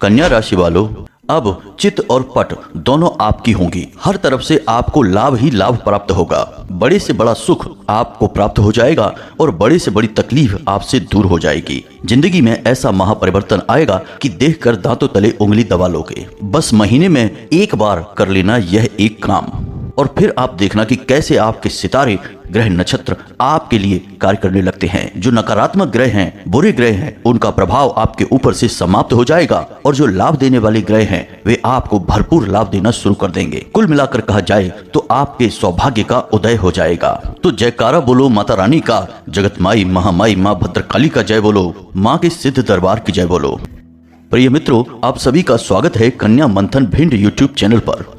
कन्या राशि वालों, अब चित और पट दोनों आपकी होंगी। हर तरफ से आपको लाभ ही लाभ प्राप्त होगा। बड़े से बड़ा सुख आपको प्राप्त हो जाएगा और बड़े से बड़ी तकलीफ आपसे दूर हो जाएगी। जिंदगी में ऐसा महापरिवर्तन आएगा कि देखकर दांतों तले उंगली दबा लोगे। बस महीने में एक बार कर लेना यह एक काम, और फिर आप देखना कि कैसे आपके सितारे, ग्रह, नक्षत्र आपके लिए कार्य करने लगते हैं। जो नकारात्मक ग्रह हैं, बुरे ग्रह हैं, उनका प्रभाव आपके ऊपर से समाप्त हो जाएगा और जो लाभ देने वाले ग्रह हैं वे आपको भरपूर लाभ देना शुरू कर देंगे। कुल मिलाकर कहा जाए तो आपके सौभाग्य का उदय हो जाएगा। तो जयकारा बोलो माता रानी का, जगत माई महामाई माँ भद्रकाली का जय बोलो, माँ के सिद्ध दरबार की जय बोलो। प्रिय मित्रों, आप सभी का स्वागत है कन्या मंथन भिंड यूट्यूब चैनल पर।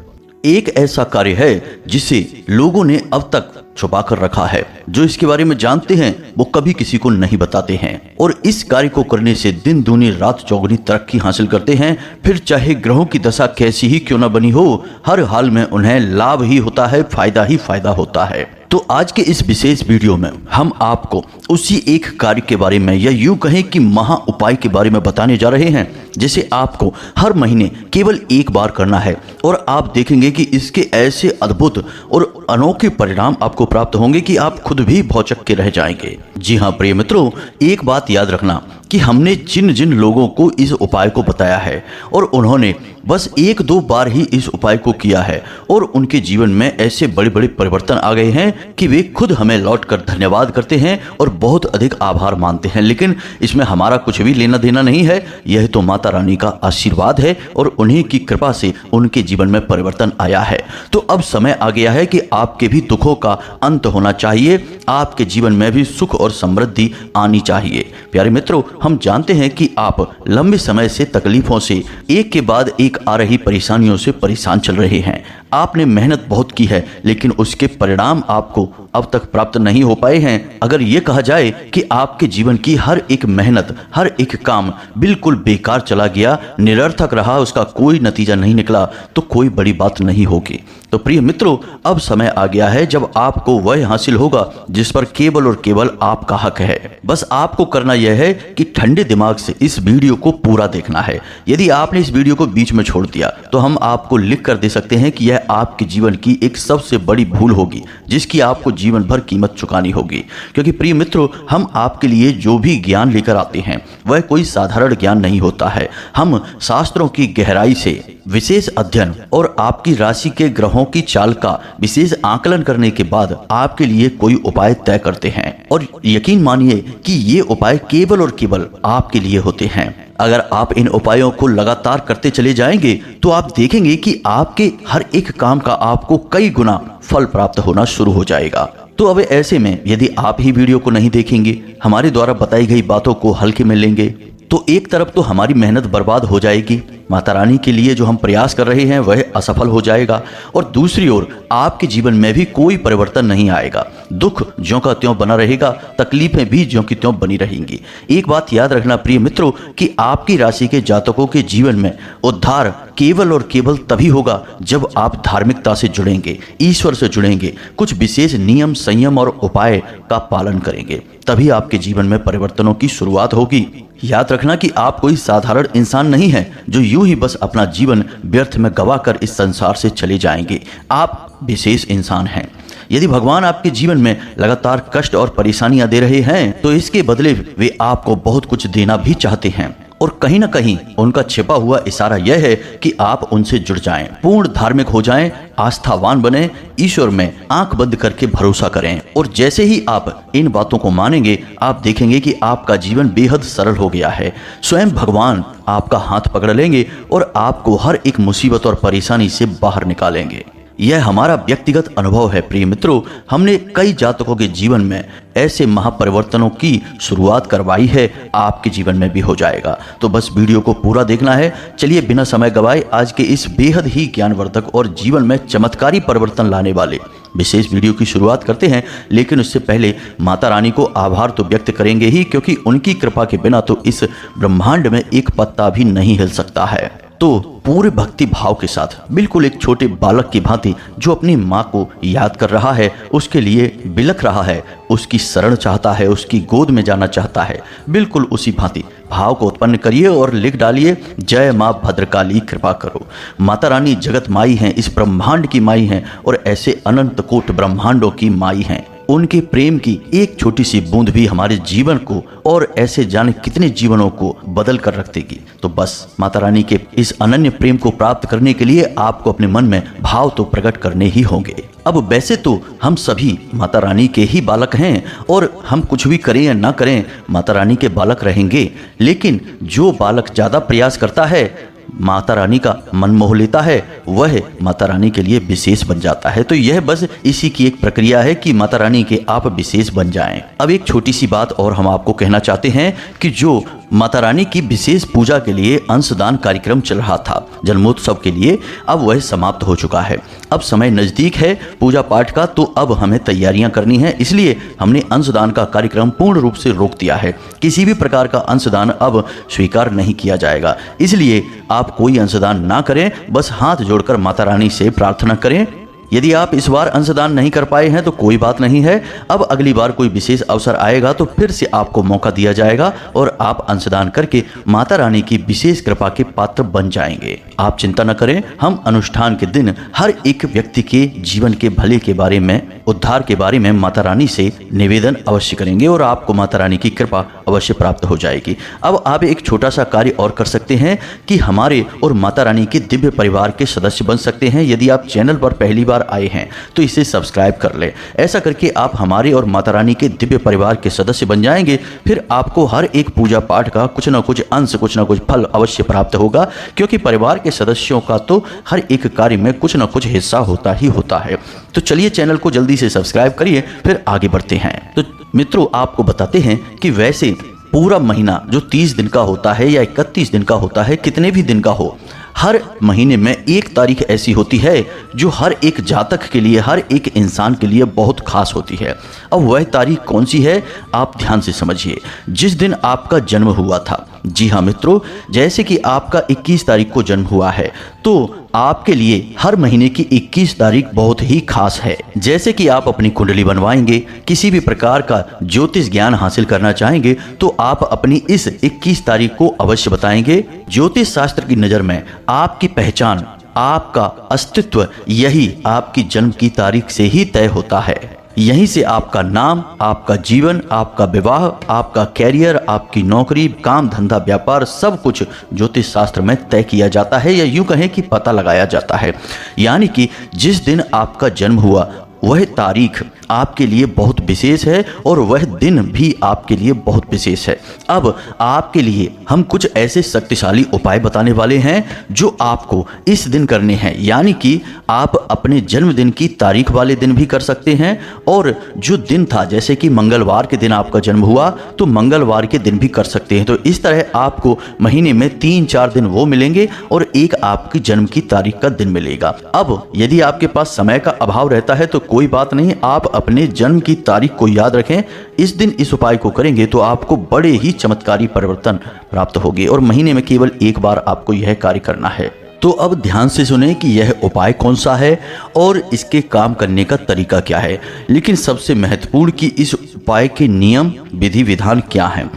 एक ऐसा कार्य है जिसे लोगों ने अब तक छुपा कर रखा है। जो इसके बारे में जानते हैं वो कभी किसी को नहीं बताते हैं, और इस कार्य को करने से दिन दूनी रात चौगुनी तरक्की हासिल करते हैं। फिर चाहे ग्रहों की दशा कैसी ही क्यों न बनी हो, हर हाल में उन्हें लाभ ही होता है, फायदा ही फायदा होता है। तो आज के इस विशेष वीडियो में हम आपको उसी एक कार्य के बारे में, या यूं कहें कि महा उपाय के बारे में बताने जा रहे हैं, जिसे आपको हर महीने केवल एक बार करना है, और आप देखेंगे कि इसके ऐसे अद्भुत और अनोखे परिणाम आपको प्राप्त होंगे कि आप खुद भी भौचक के रह जाएंगे। जी हाँ प्रिय मित्रों, एक बात याद रखना कि हमने जिन जिन लोगों को इस उपाय को बताया है और उन्होंने बस एक दो बार ही इस उपाय को किया है और उनके जीवन में ऐसे बड़े बड़े परिवर्तन आ गए हैं कि वे खुद हमें लौटकर धन्यवाद करते हैं और बहुत अधिक आभार मानते हैं। लेकिन इसमें हमारा कुछ भी लेना देना नहीं है, यह तो माता रानी का आशीर्वाद है और उन्हीं की कृपा से उनके जीवन में परिवर्तन आया है। तो अब समय आ गया है कि आपके भी दुखों का अंत होना चाहिए, आपके जीवन में भी सुख और समृद्धि आनी चाहिए। प्यारे मित्रों, हम जानते हैं कि आप लंबे समय से तकलीफों से, एक के बाद एक आ रही परेशानियों से परेशान चल रहे हैं। आपने मेहनत बहुत की है लेकिन उसके परिणाम आपको अब तक प्राप्त नहीं हो पाए हैं। अगर ये कहा जाए कि आपके जीवन की हर एक मेहनत, हर एक काम बिल्कुल बेकार चला गया, निरर्थक रहा, उसका कोई नतीजा नहीं निकला, तो कोई बड़ी बात नहीं होगी। तो प्रिय मित्रों, अब समय आ गया है जब आपको वह हासिल होगा जिस पर केवल और केवल आपका हक है। बस आपको करना यह है कि ठंडे दिमाग से इस वीडियो को पूरा देखना है। यदि आपने इस वीडियो को बीच में छोड़ दिया तो हम आपको लिख कर दे सकते हैं कि यह आपके जीवन की एक सबसे बड़ी भूल होगी, जिसकी आपको जीवन भर कीमत चुकानी होगी। क्योंकि प्रिय मित्रों, हम आपके लिए जो भी ज्ञान लेकर आते हैं वह कोई साधारण ज्ञान नहीं होता है। हम शास्त्रों की गहराई से विशेष अध्ययन और आपकी राशि के ग्रहों की चाल का विशेष आकलन करने के बाद आपके लिए कोई उपाय तय करते हैं, और यकीन मानिए कि ये उपाय केवल और केवल आपके लिए होते हैं। अगर आप इन उपायों को लगातार करते चले जाएंगे तो आप देखेंगे कि आपके हर एक काम का आपको कई गुना फल प्राप्त होना शुरू हो जाएगा। तो अब ऐसे में यदि आप ही वीडियो को नहीं देखेंगे, हमारे द्वारा बताई गई बातों को हल्के में लेंगे, तो एक तरफ तो हमारी मेहनत बर्बाद हो जाएगी, माता रानी के लिए जो हम प्रयास कर रहे हैं वह असफल हो जाएगा, और दूसरी ओर आपके जीवन में भी कोई परिवर्तन नहीं आएगा। दुख ज्यों का त्यों बना रहेगा, तकलीफें भी ज्यों की त्यों बनी रहेंगी। एक बात याद रखना प्रिय मित्रों कि आपकी राशि के जातकों के जीवन में उद्धार केवल और केवल तभी होगा जब आप धार्मिकता से जुड़ेंगे, ईश्वर से जुड़ेंगे, कुछ विशेष नियम, संयम और उपाय का पालन करेंगे, तभी आपके जीवन में परिवर्तनों की शुरुआत होगी। याद रखना कि आप कोई साधारण इंसान नहीं है जो यूं ही बस अपना जीवन व्यर्थ में गवाकर इस संसार से चले जाएंगे। आप विशेष इंसान हैं। यदि भगवान आपके जीवन में लगातार कष्ट और परेशानियां दे रहे हैं तो इसके बदले वे आपको बहुत कुछ देना भी चाहते हैं, और कहीं ना कहीं उनका छिपा हुआ इशारा यह है कि आप उनसे जुड़ जाएं, पूर्ण धार्मिक हो जाएं, आस्थावान बने, ईश्वर में आंख बंद करके भरोसा करें। और जैसे ही आप इन बातों को मानेंगे, आप देखेंगे कि आपका जीवन बेहद सरल हो गया है। स्वयं भगवान आपका हाथ पकड़ लेंगे और आपको हर एक मुसीबत और परेशानी से बाहर निकालेंगे। यह हमारा व्यक्तिगत अनुभव है प्रिय मित्रों। हमने कई जातकों के जीवन में ऐसे महापरिवर्तनों की शुरुआत करवाई है, आपके जीवन में भी हो जाएगा। तो बस वीडियो को पूरा देखना है। चलिए बिना समय गवाए आज के इस बेहद ही ज्ञानवर्धक और जीवन में चमत्कारी परिवर्तन लाने वाले विशेष वीडियो की शुरुआत करते हैं। लेकिन उससे पहले माता रानी को आभार तो व्यक्त करेंगे ही, क्योंकि उनकी कृपा के बिना तो इस ब्रह्मांड में एक पत्ता भी नहीं हिल सकता है। तो पूरे भक्ति भाव के साथ बिल्कुल एक छोटे बालक की भांति जो अपनी माँ को याद कर रहा है, उसके लिए बिलख रहा है, उसकी शरण चाहता है, उसकी गोद में जाना चाहता है, बिल्कुल उसी भांति भाव को उत्पन्न करिए और लिख डालिए, जय माँ भद्रकाली कृपा करो। माता रानी जगत माई हैं, इस ब्रह्मांड की माई हैं और ऐसे अनंत कोट ब्रह्मांडों की माई हैं। उनके प्रेम की एक छोटी सी बूंद भी हमारे जीवन को और ऐसे जाने कितने जीवनों को बदल कर रख देगी। तो बस माता रानी के इस अनन्य प्रेम को प्राप्त करने के लिए आपको अपने मन में भाव तो प्रकट करने ही होंगे। अब वैसे तो हम सभी माता रानी के ही बालक हैं और हम कुछ भी करें या ना करें माता रानी के बालक रहेंगे, लेकिन जो बालक ज़्यादा प्रयास करता है, माता रानी का मन मोह लेता है, वह माता रानी के लिए विशेष बन जाता है। तो यह बस इसी की एक प्रक्रिया है कि माता रानी के आप विशेष बन जाएं। अब एक छोटी सी बात और हम आपको कहना चाहते हैं कि जो माता रानी की विशेष पूजा के लिए अंशदान कार्यक्रम चल रहा था जन्मोत्सव के लिए, अब वह समाप्त हो चुका है। अब समय नज़दीक है पूजा पाठ का, तो अब हमें तैयारियां करनी है, इसलिए हमने अंशदान का कार्यक्रम पूर्ण रूप से रोक दिया है। किसी भी प्रकार का अंशदान अब स्वीकार नहीं किया जाएगा, इसलिए आप कोई अंशदान ना करें, बस हाथ जोड़कर माता रानी से प्रार्थना करें। यदि आप इस बार अंशदान नहीं कर पाए हैं तो कोई बात नहीं है, अब अगली बार कोई विशेष अवसर आएगा तो फिर से आपको मौका दिया जाएगा और आप अंशदान करके माता रानी की विशेष कृपा के पात्र बन जाएंगे। आप चिंता न करें, हम अनुष्ठान के दिन हर एक व्यक्ति के जीवन के भले के बारे में, उद्धार के बारे में माता रानी से निवेदन अवश्य करेंगे और आपको माता रानी की कृपा अवश्य प्राप्त हो जाएगी। अब आप एक छोटा सा कार्य और कर सकते हैं कि हमारे और माता रानी के दिव्य परिवार के सदस्य बन सकते हैं। यदि आप चैनल पर पहली बार आए हैं तो इसे सब्सक्राइब कर लें। ऐसा करके आप हमारे और माता रानी के दिव्य परिवार के सदस्य बन जाएंगे। फिर आपको हर एक पूजा पाठ का कुछ न कुछ अंश, कुछ न कुछ फल अवश्य प्राप्त होगा, क्योंकि परिवार के सदस्यों का तो हर एक कार्य में कुछ न कुछ हिस्सा होता ही होता है। तो चलिए चैनल को जल्दी से सब्सक्राइब करिए, फिर आगे बढ़ते हैं। तो मित्रों, आपको बताते हैं कि वैसे पूरा महीना जो 30 दिन का होता है या 31 दिन का होता है, कितने भी दिन का हो, हर महीने में एक तारीख ऐसी होती है जो हर एक जातक के लिए, हर एक इंसान के लिए बहुत खास होती है। अब वह तारीख कौन सी है, आप ध्यान से समझिए। जिस दिन आपका जन्म हुआ था, जी हाँ मित्रों, जैसे कि आपका 21 तारीख को जन्म हुआ है, तो आपके लिए हर महीने की 21 तारीख बहुत ही खास है। जैसे कि आप अपनी कुंडली बनवाएंगे, किसी भी प्रकार का ज्योतिष ज्ञान हासिल करना चाहेंगे, तो आप अपनी इस 21 तारीख को अवश्य बताएंगे। ज्योतिष शास्त्र की नज़र में आपकी पहचान, आपका अस्तित्व यही आपकी जन्म की तारीख से ही तय होता है। यहीं से आपका नाम, आपका जीवन, आपका विवाह, आपका कैरियर, आपकी नौकरी, काम धंधा, व्यापार, सब कुछ ज्योतिष शास्त्र में तय किया जाता है, या यूं कहें कि पता लगाया जाता है। यानी कि जिस दिन आपका जन्म हुआ वह तारीख आपके लिए बहुत विशेष है और वह दिन भी आपके लिए बहुत विशेष है। अब आपके लिए हम कुछ ऐसे शक्तिशाली उपाय बताने वाले हैं जो आपको इस दिन करने हैं। यानी कि आप अपने जन्मदिन की तारीख वाले दिन भी कर सकते हैं, और जो दिन था, जैसे कि मंगलवार के दिन आपका जन्म हुआ तो मंगलवार के दिन भी कर सकते हैं। तो इस तरह आपको महीने में 3-4 दिन वो मिलेंगे और एक आपकी जन्म की तारीख का दिन मिलेगा। अब यदि आपके पास समय का अभाव रहता है तो कोई बात नहीं, आप अपने जन्म की तारीख को याद रखें। इस दिन इस उपाय को करेंगे तो आपको बड़े ही चमत्कारी परिवर्तन प्राप्त होंगे, और महीने में केवल एक बार आपको यह कार्य करना है। तो अब ध्यान से सुने कि यह उपाय कौन सा है और इसके काम करने का तरीका क्या है। लेकिन सबसे महत्वपूर्ण कि इस उपाय के नियम, विधि विधान क्या है,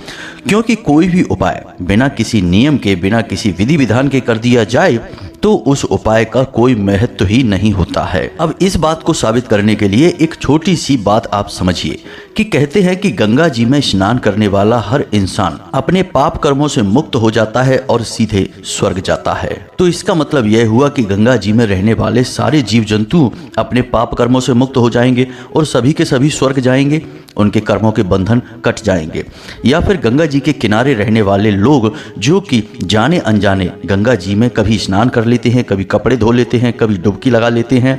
क्योंकि कोई भी उपाय बिना किसी नियम के, बिना किसी विधि विधान के कर दिया जाए तो उस उपाय का कोई महत्व ही नहीं होता है। अब इस बात को साबित करने के लिए एक छोटी सी बात आप समझिए कि कहते हैं कि गंगा जी में स्नान करने वाला हर इंसान अपने पाप कर्मों से मुक्त हो जाता है और सीधे स्वर्ग जाता है। तो इसका मतलब यह हुआ कि गंगा जी में रहने वाले सारे जीव जंतु अपने पाप कर्मों से मुक्त हो जाएंगे और सभी के सभी स्वर्ग जाएंगे, उनके कर्मों के बंधन कट जाएंगे। या फिर गंगा जी के किनारे रहने वाले लोग जो कि जाने अनजाने गंगा जी में कभी स्नान कर लेते हैं, कभी कपड़े धो लेते हैं, कभी डुबकी लगा लेते हैं,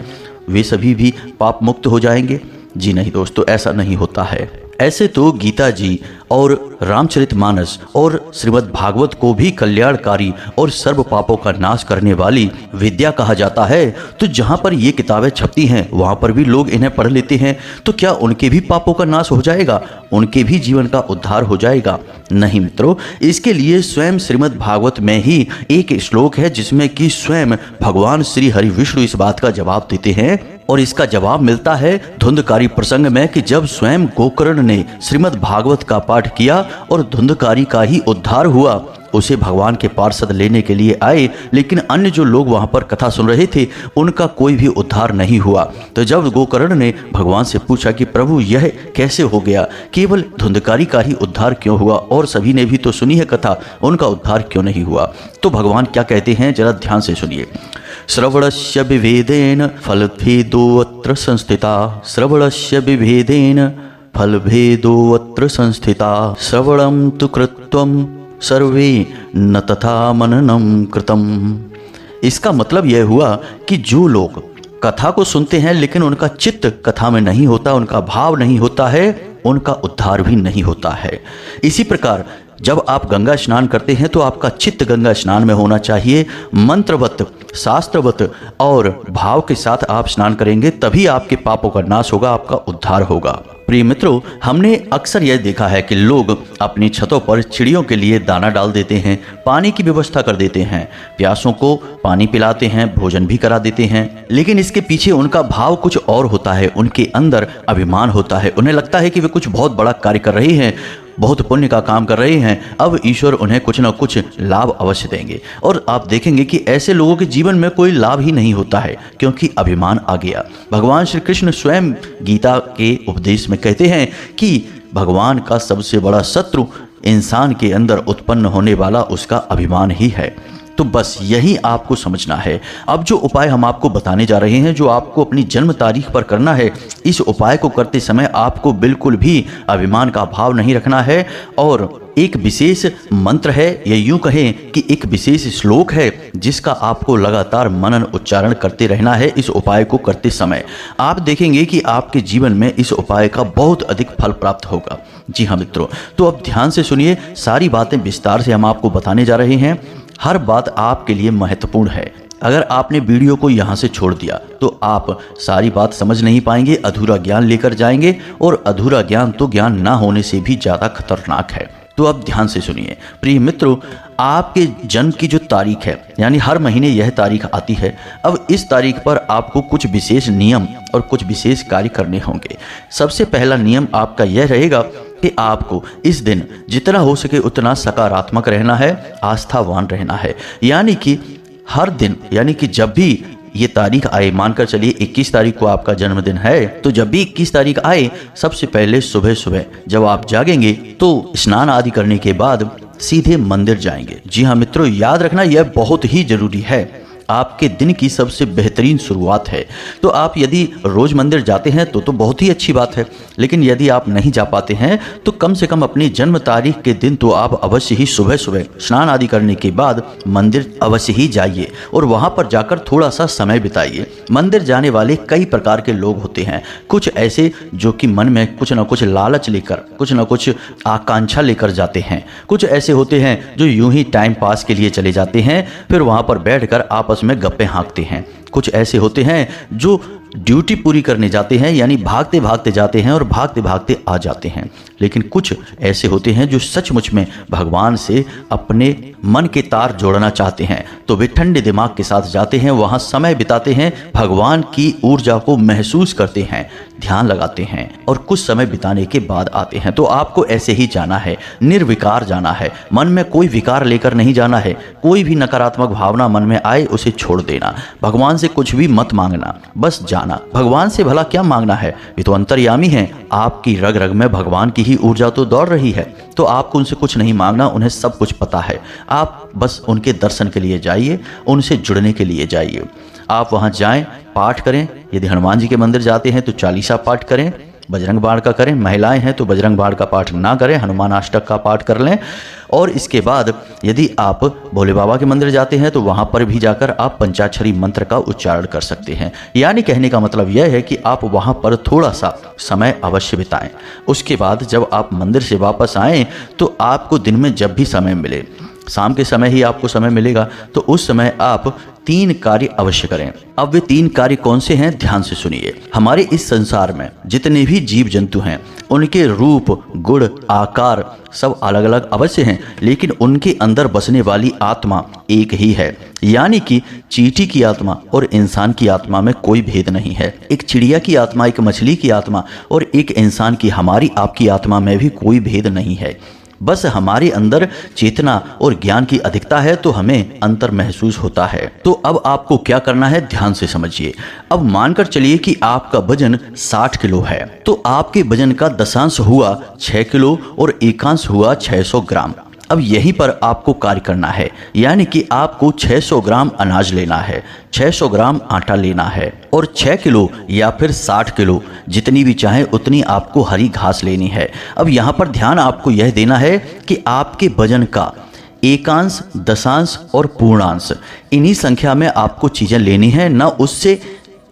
वे सभी भी पाप मुक्त हो जाएंगे। जी नहीं दोस्तों, ऐसा नहीं होता है। ऐसे तो गीता जी और रामचरितमानस और श्रीमद् भागवत को भी कल्याणकारी और सर्व पापों का नाश करने वाली विद्या कहा जाता है। तो जहाँ पर ये किताबें छपती हैं वहाँ पर भी लोग इन्हें पढ़ लेते हैं, तो क्या उनके भी पापों का नाश हो जाएगा, उनके भी जीवन का उद्धार हो जाएगा? नहीं मित्रों, इसके लिए स्वयं श्रीमद् भागवत में ही एक श्लोक है जिसमें कि स्वयं भगवान श्री हरि विष्णु इस बात का जवाब देते हैं। और इसका जवाब मिलता है धुंधकारी प्रसंग में कि जब स्वयं गोकर्ण ने श्रीमद् भागवत का पाठ किया और धुंधकारी का ही उद्धार हुआ। उसे भगवान के पार्षद लेने के लिए आए, लेकिन अन्य जो लोग वहां पर कथा सुन रहे थे उनका कोई भी उद्धार नहीं हुआ। तो जब गोकर्ण ने भगवान से पूछा कि प्रभु यह कैसे हो गया, केवल धुंधकारी का ही उद्धार क्यों हुआ और सभी ने भी तो सुनी है कथा, उनका उद्धार क्यों नहीं हुआ? तो भगवान क्या कहते हैं जरा ध्यान से सुनिए। श्रवणस्य विभेदेन फलभेदोऽत्र संस्थिता, श्रवणस्य विभेदेन फलभेदोऽत्र संस्थिता, श्रवणं तु कृत्वं सर्वे न तथा मननम कृतम। इसका मतलब यह हुआ कि जो लोग कथा को सुनते हैं लेकिन उनका चित्त कथा में नहीं होता, उनका भाव नहीं होता है, उनका उद्धार भी नहीं होता है। इसी प्रकार जब आप गंगा स्नान करते हैं तो आपका चित्त गंगा स्नान में होना चाहिए, मंत्रवत, शास्त्रवत और भाव के साथ आप स्नान करेंगे, तभी आपके पापों का नाश होगा, आपका उद्धार होगा। प्रिय मित्रों, हमने अक्सर यह देखा है कि लोग अपनी छतों पर चिड़ियों के लिए दाना डाल देते हैं, पानी की व्यवस्था कर देते हैं, प्यासों को पानी पिलाते हैं, भोजन भी करा देते हैं, लेकिन इसके पीछे उनका भाव कुछ और होता है। उनके अंदर अभिमान होता है, उन्हें लगता है कि वे कुछ बहुत बड़ा कार्य कर रहे हैं, बहुत पुण्य का काम कर रहे हैं, अब ईश्वर उन्हें कुछ न कुछ लाभ अवश्य देंगे। और आप देखेंगे कि ऐसे लोगों के जीवन में कोई लाभ ही नहीं होता है, क्योंकि अभिमान आ गया। भगवान श्री कृष्ण स्वयं गीता के उपदेश में कहते हैं कि भगवान का सबसे बड़ा शत्रु इंसान के अंदर उत्पन्न होने वाला उसका अभिमान ही है। तो बस यही आपको समझना है। अब जो उपाय हम आपको बताने जा रहे हैं, जो आपको अपनी जन्म तारीख पर करना है, इस उपाय को करते समय आपको बिल्कुल भी अभिमान का भाव नहीं रखना है। और एक विशेष मंत्र है, या यूं कहें कि एक विशेष श्लोक है जिसका आपको लगातार मनन उच्चारण करते रहना है। इस उपाय को करते समय आप देखेंगे कि आपके जीवन में इस उपाय का बहुत अधिक फल प्राप्त होगा। जी हाँ मित्रों, तो अब ध्यान से सुनिए, सारी बातें विस्तार से हम आपको बताने जा रहे हैं। हर बात आपके लिए महत्वपूर्ण है। अगर आपने वीडियो को यहाँ से छोड़ दिया तो आप सारी बात समझ नहीं पाएंगे, अधूरा ज्ञान लेकर जाएंगे, और अधूरा ज्ञान तो ज्ञान ना होने से भी ज़्यादा खतरनाक है। तो अब ध्यान से सुनिए प्रिय मित्रों, आपके जन्म की जो तारीख है, यानी हर महीने यह तारीख आती है। अब इस तारीख पर आपको कुछ विशेष नियम और कुछ विशेष कार्य करने होंगे। सबसे पहला नियम आपका यह रहेगा कि आपको इस दिन जितना हो सके उतना सकारात्मक रहना है, आस्थावान रहना है। यानी कि हर दिन, यानी कि जब भी ये तारीख आए, मानकर चलिए 21 तारीख को आपका जन्मदिन है, तो जब भी 21 तारीख आए, सबसे पहले सुबह सुबह जब आप जागेंगे तो स्नान आदि करने के बाद सीधे मंदिर जाएंगे। जी हाँ मित्रों, याद रखना यह बहुत ही जरूरी है, आपके दिन की सबसे बेहतरीन शुरुआत है। तो आप यदि रोज मंदिर जाते हैं तो बहुत ही अच्छी बात है, लेकिन यदि आप नहीं जा पाते हैं तो कम से कम अपनी जन्म तारीख के दिन तो आप अवश्य ही सुबह सुबह स्नान आदि करने के बाद मंदिर अवश्य ही जाइए और वहां पर जाकर थोड़ा सा समय बिताइए। मंदिर जाने वाले कई प्रकार के लोग होते हैं, कुछ ऐसे जो कि मन में कुछ न कुछ लालच लेकर, कुछ न कुछ आकांक्षा लेकर जाते हैं, कुछ ऐसे होते हैं जो यूं ही टाइम पास के लिए चले जाते हैं, फिर वहां पर बैठकर आपस में गप्पे हाँकते हैं। कुछ ऐसे होते हैं जो ड्यूटी पूरी करने जाते हैं, यानी भागते भागते जाते हैं और भागते भागते आ जाते हैं। लेकिन कुछ ऐसे होते हैं जो सचमुच में भगवान से अपने मन के तार जोड़ना चाहते हैं, तो वे ठंडे दिमाग के साथ जाते हैं, वहां समय बिताते हैं, भगवान की ऊर्जा को महसूस करते हैं, ध्यान लगाते हैं और कुछ समय बिताने के बाद आते हैं। तो आपको ऐसे ही जाना है, निर्विकार जाना है, मन में कोई विकार लेकर नहीं जाना है। कोई भी नकारात्मक भावना मन में आए उसे छोड़ देना, भगवान से कुछ भी मत मांगना, बस जाना। भगवान से भला क्या मांगना है, ये तो अंतर्यामी है, आपकी रग रग में भगवान की ही ऊर्जा तो दौड़ रही है, तो आपको उनसे कुछ नहीं मांगना, उन्हें सब कुछ पता है। आप बस उनके दर्शन के लिए जाइए, उनसे जुड़ने के लिए जाइए। आप वहां जाएं, पाठ करें, यदि हनुमान जी के मंदिर जाते हैं तो चालीसा पाठ करें, बजरंग बाण का करें। महिलाएं हैं तो बजरंग बाण का पाठ ना करें, हनुमान अष्टक का पाठ कर लें। और इसके बाद यदि आप भोले बाबा के मंदिर जाते हैं तो वहाँ पर भी जाकर आप पंचाक्षरी मंत्र का उच्चारण कर सकते हैं। यानी कहने का मतलब यह है कि आप वहाँ पर थोड़ा सा समय अवश्य बिताएं। उसके बाद जब आप मंदिर से वापस आएँ तो आपको दिन में जब भी समय मिले, शाम के समय ही आपको समय मिलेगा, तो उस समय आप 3 कार्य अवश्य करें। अब वे 3 कार्य कौन से हैं, ध्यान से सुनिए। हमारे इस संसार में जितने भी जीव जंतु हैं उनके रूप, गुण, आकार सब अलग अलग अवश्य हैं, लेकिन उनके अंदर बसने वाली आत्मा एक ही है। यानी कि चींटी की आत्मा और इंसान की आत्मा में कोई भेद नहीं है। एक चिड़िया की आत्मा, एक मछली की आत्मा और एक इंसान की, हमारी आपकी आत्मा में भी कोई भेद नहीं है। बस हमारे अंदर चेतना और ज्ञान की अधिकता है तो हमें अंतर महसूस होता है। तो अब आपको क्या करना है, ध्यान से समझिए। अब मानकर चलिए कि आपका वजन 60 किलो है, तो आपके वजन का दशांश हुआ 6 किलो और एकांश हुआ 600 ग्राम। अब यहीं पर आपको कार्य करना है, यानी कि आपको 600 ग्राम अनाज लेना है, 600 ग्राम आटा लेना है और 6 किलो या फिर 60 किलो जितनी भी चाहे उतनी आपको हरी घास लेनी है। अब यहाँ पर ध्यान आपको यह देना है कि आपके वजन का एकांश, दशांश और पूर्णांश, इन्हीं संख्या में आपको चीज़ें लेनी है, न उससे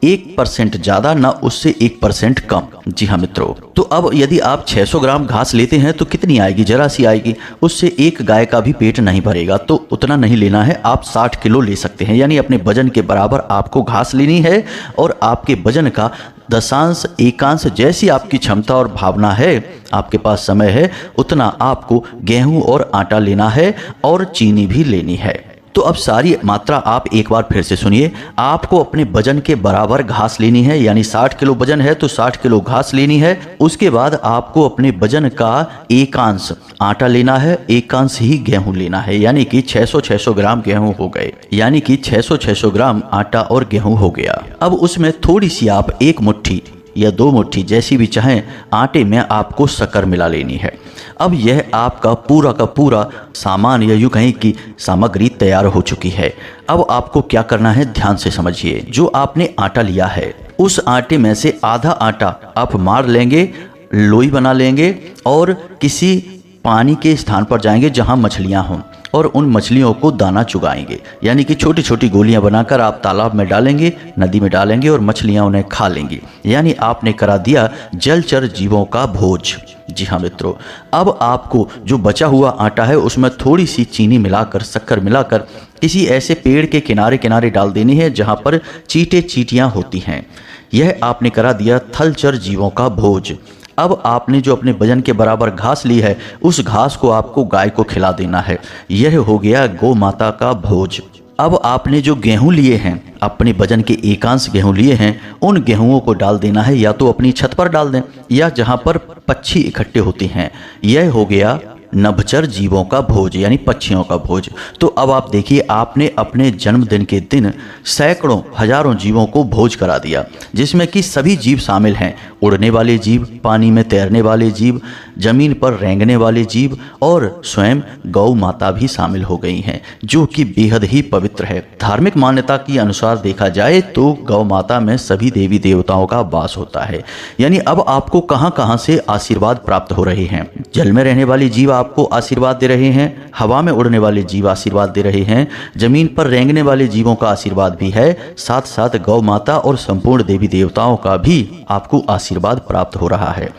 1% ज़्यादा ना उससे 1% कम। जी हाँ मित्रों, तो अब यदि आप 600 ग्राम घास लेते हैं तो कितनी आएगी, जरा सी आएगी, उससे एक गाय का भी पेट नहीं भरेगा। तो उतना नहीं लेना है, आप 60 किलो ले सकते हैं, यानी अपने वजन के बराबर आपको घास लेनी है और आपके वजन का दशांश, एकांश, जैसी आपकी क्षमता और भावना है, आपके पास समय है, उतना आपको गेहूं और आटा लेना है और चीनी भी लेनी है। तो अब सारी मात्रा आप एक बार फिर से सुनिए। आपको अपने वजन के बराबर घास लेनी है, यानी 60 किलो वजन है तो 60 किलो घास लेनी है। उसके बाद आपको अपने वजन का एकांश आटा लेना है, एकांश ही गेहूं लेना है, यानी कि 600 ग्राम गेहूं हो गए, यानी कि 600 ग्राम आटा और गेहूं हो गया। अब उसमें थोड़ी सी आप 1 मुट्ठी या 2 मुट्ठी जैसी भी चाहें आटे में आपको शक्कर मिला लेनी है। अब यह आपका पूरा का पूरा सामान या यूँ कहीं की सामग्री तैयार हो चुकी है। अब आपको क्या करना है, ध्यान से समझिए। जो आपने आटा लिया है उस आटे में से आधा आटा आप मार लेंगे, लोई बना लेंगे और किसी पानी के स्थान पर जाएंगे जहां मछलियां हों और उन मछलियों को दाना चुगाएंगे, यानी कि छोटी छोटी गोलियां बनाकर आप तालाब में डालेंगे, नदी में डालेंगे और मछलियां उन्हें खा लेंगी। यानी आपने करा दिया जलचर जीवों का भोज। जी हाँ मित्रों, अब आपको जो बचा हुआ आटा है उसमें थोड़ी सी चीनी मिलाकर, शक्कर मिलाकर किसी ऐसे पेड़ के किनारे किनारे डाल देनी है जहां पर चींटे चींटियां होती हैं। यह आपने करा दिया थलचर जीवों का भोज। अब आपने जो अपने वजन के बराबर घास ली है उस घास को आपको गाय को खिला देना है। यह हो गया गौ माता का भोज। अब आपने जो गेहूं लिए हैं, अपने वजन के एकांश गेहूं लिए हैं, उन गेहूंओं को डाल देना है, या तो अपनी छत पर डाल दें या जहां पर पक्षी इकट्ठे होते हैं। यह हो गया नभचर जीवों का भोज, यानी पक्षियों का भोज। तो अब आप देखिए, आपने अपने जन्मदिन के दिन सैकड़ों हजारों जीवों को भोज करा दिया, जिसमें कि सभी जीव शामिल हैं। उड़ने वाले जीव, पानी में तैरने वाले जीव, जमीन पर रेंगने वाले जीव और स्वयं गौ माता भी शामिल हो गई हैं, जो कि बेहद ही पवित्र है। धार्मिक मान्यता के अनुसार देखा जाए तो गौ माता में सभी देवी देवताओं का वास होता है। यानी अब आपको कहां कहां से आशीर्वाद प्राप्त हो रहे हैं। जल में रहने वाले जीव आपको आशीर्वाद दे रहे हैं, हवा में उड़ने वाले जीव आशीर्वाद दे रहे हैं, जमीन पर रेंगने वाले जीवों का आशीर्वाद भी है, साथ साथ गौ माता और संपूर्ण देवी देवताओं का भी आपको आशीर्वाद प्राप्त हो रहा है।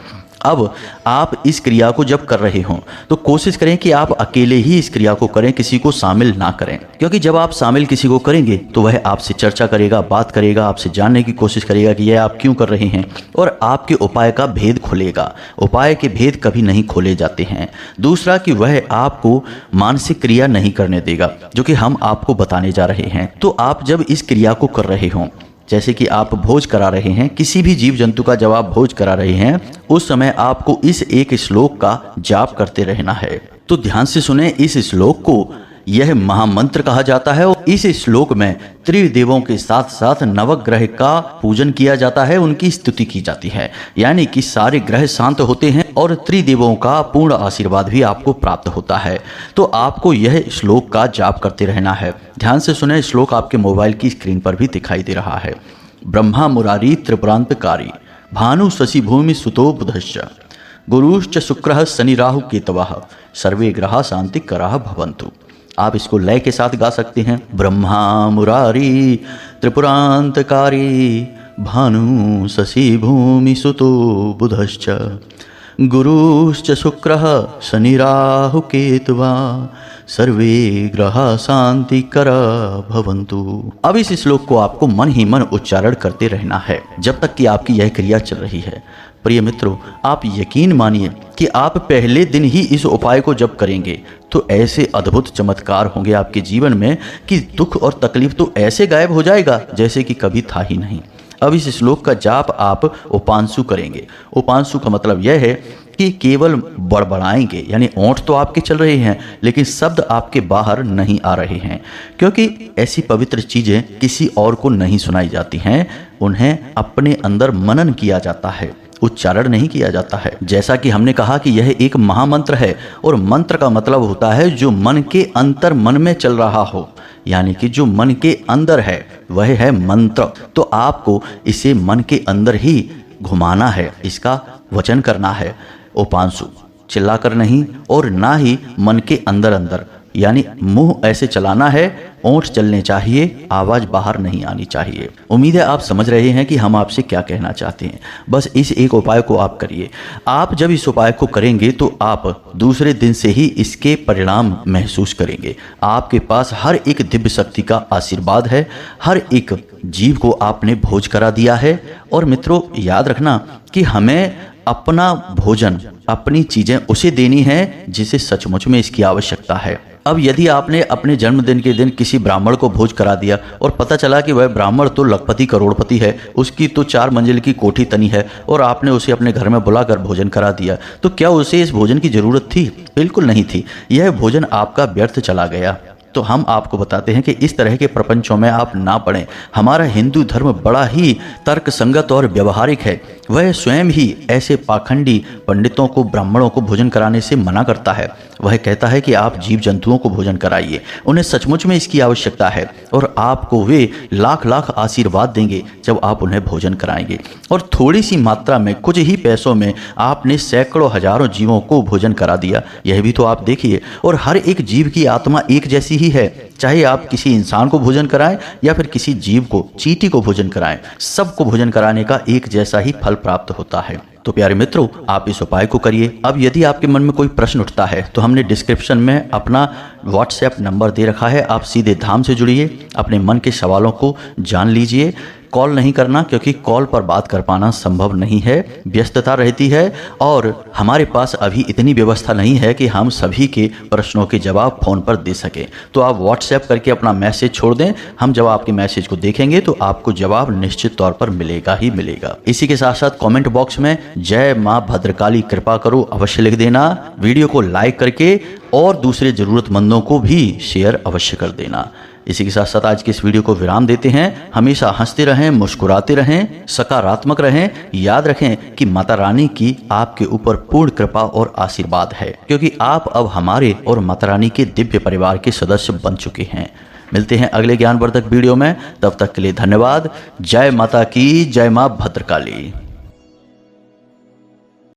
अब आप इस क्रिया को जब कर रहे हों तो कोशिश करें कि आप अकेले ही इस क्रिया को करें, किसी को शामिल ना करें, क्योंकि जब आप शामिल किसी को करेंगे तो वह आपसे चर्चा करेगा, बात करेगा, आपसे जानने की कोशिश करेगा कि यह आप क्यों कर रहे हैं और आपके उपाय का भेद खुलेगा। उपाय के भेद कभी नहीं खोले जाते हैं। दूसरा कि वह आपको मानसिक क्रिया नहीं करने देगा, जो कि हम आपको बताने जा रहे हैं। तो आप जब इस क्रिया को कर रहे हों, जैसे कि आप भोज करा रहे हैं, किसी भी जीव जंतु का जब आप भोज करा रहे हैं, उस समय आपको इस एक श्लोक का जाप करते रहना है। तो ध्यान से सुने इस श्लोक को। यह महामंत्र कहा जाता है और इस श्लोक में त्रिदेवों के साथ साथ नवग्रह का पूजन किया जाता है, उनकी स्तुति की जाती है। यानी कि सारे ग्रह शांत होते हैं और त्रिदेवों का पूर्ण आशीर्वाद भी आपको प्राप्त होता है। तो आपको यह श्लोक का जाप करते रहना है। ध्यान से सुने, श्लोक आपके मोबाइल की स्क्रीन पर भी दिखाई दे रहा है। ब्रह्मा मुरारी त्रिपुरांतकारी भानु शशि भूमि सुतो बुधश्च गुरुश्च शुक्रः शनि राहु केतवः सर्वे ग्रहा शांति कराः भवन्तु। आप इसको लय के साथ गा सकते हैं। ब्रह्मा मुरारी त्रिपुरांतकारी भानु शशि भूमि सुतो बुधश्च गुरुश्च शुक्रः शनि राहु केतवा सर्वे ग्रहा शांति करा भवन्तु। अब इस श्लोक को आपको मन ही मन उच्चारण करते रहना है जब तक कि आपकी यह क्रिया चल रही है। प्रिय मित्रों, आप यकीन मानिए कि आप पहले दिन ही इस उपाय को जब करेंगे तो ऐसे अद्भुत चमत्कार होंगे आपके जीवन में कि दुख और तकलीफ तो ऐसे गायब हो जाएगा जैसे कि कभी था ही नहीं। अब इस श्लोक का जाप आप उपांशु करेंगे। उपांशु का मतलब यह है कि केवल बड़बड़ाएंगे, यानी ओंठ तो आपके चल रहे हैं लेकिन शब्द आपके बाहर नहीं आ रहे हैं, क्योंकि ऐसी पवित्र चीज़ें किसी और को नहीं सुनाई जाती हैं, उन्हें अपने अंदर मनन किया जाता है, उच्चारण नहीं किया जाता है। जैसा कि हमने कहा कि यह एक महामंत्र है और मंत्र का मतलब होता है जो मन के अंतर मन में चल रहा हो, यानी कि जो मन के अंदर है वह है मंत्र। तो आपको इसे मन के अंदर ही घुमाना है, इसका वचन करना है। उपांशु चिल्लाकर नहीं और ना ही मन के अंदर अंदर, यानी मुंह ऐसे चलाना है, ओंठ चलने चाहिए, आवाज बाहर नहीं आनी चाहिए। उम्मीद है आप समझ रहे हैं कि हम आपसे क्या कहना चाहते हैं। बस इस एक उपाय को आप करिए। आप जब इस उपाय को करेंगे तो आप दूसरे दिन से ही इसके परिणाम महसूस करेंगे। आपके पास हर एक दिव्य शक्ति का आशीर्वाद है, हर एक जीव को आपने भोज करा दिया है। और मित्रों, याद रखना कि हमें अपना भोजन, अपनी चीजें उसे देनी है जिसे सचमुच में इसकी आवश्यकता है। अब यदि आपने अपने जन्मदिन के दिन किसी ब्राह्मण को भोज करा दिया और पता चला कि वह ब्राह्मण तो लखपति करोड़पति है, उसकी तो 4 मंजिल की कोठी तनी है और आपने उसे अपने घर में बुलाकर भोजन करा दिया, तो क्या उसे इस भोजन की जरूरत थी? बिल्कुल नहीं थी। यह भोजन आपका व्यर्थ चला गया। तो हम आपको बताते हैं कि इस तरह के प्रपंचों में आप ना पड़ें। हमारा हिंदू धर्म बड़ा ही तर्क संगत और व्यवहारिक है। वह स्वयं ही ऐसे पाखंडी पंडितों को, ब्राह्मणों को भोजन कराने से मना करता है। वह कहता है कि आप जीव जंतुओं को भोजन कराइए, उन्हें सचमुच में इसकी आवश्यकता है और आपको वे लाख लाख आशीर्वाद देंगे जब आप उन्हें भोजन कराएंगे। और थोड़ी सी मात्रा में, कुछ ही पैसों में आपने सैकड़ों हजारों जीवों को भोजन करा दिया। यह भी तो आप देखिए। और हर एक जीव की आत्मा एक जैसी ही है, चाहे आप किसी इंसान को भोजन कराएं या फिर किसी जीव को, चींटी को भोजन कराएं, सबको भोजन कराने का एक जैसा ही फल प्राप्त होता है। तो प्यारे मित्रों, आप इस उपाय को करिए। अब यदि आपके मन में कोई प्रश्न उठता है तो हमने डिस्क्रिप्शन में अपना व्हाट्सएप नंबर दे रखा है, आप सीधे धाम से जुड़िए, अपने मन के सवालों को जान लीजिए। कॉल नहीं करना, क्योंकि कॉल पर बात कर पाना संभव नहीं है, व्यस्तता रहती है और हमारे पास अभी इतनी व्यवस्था नहीं है कि हम सभी के प्रश्नों के जवाब फ़ोन पर दे सकें। तो आप व्हाट्सएप करके अपना मैसेज छोड़ दें, हम जब आपके मैसेज को देखेंगे तो आपको जवाब निश्चित तौर पर मिलेगा ही मिलेगा। इसी के साथ साथ कमेंट बॉक्स में जय माँ भद्रकाली कृपा करो अवश्य लिख देना। वीडियो को लाइक करके और दूसरे ज़रूरतमंदों को भी शेयर अवश्य कर देना। इसी के साथ साथ आज के इस वीडियो को विराम देते हैं। हमेशा हंसते रहें, मुस्कुराते रहें, सकारात्मक रहें। याद रखें कि माता रानी की आपके ऊपर पूर्ण कृपा और आशीर्वाद है, क्योंकि आप अब हमारे और माता रानी के दिव्य परिवार के सदस्य बन चुके हैं। मिलते हैं अगले ज्ञानवर्धक वीडियो में, तब तक के लिए धन्यवाद। जय माता की, जय माँ भद्रकाली।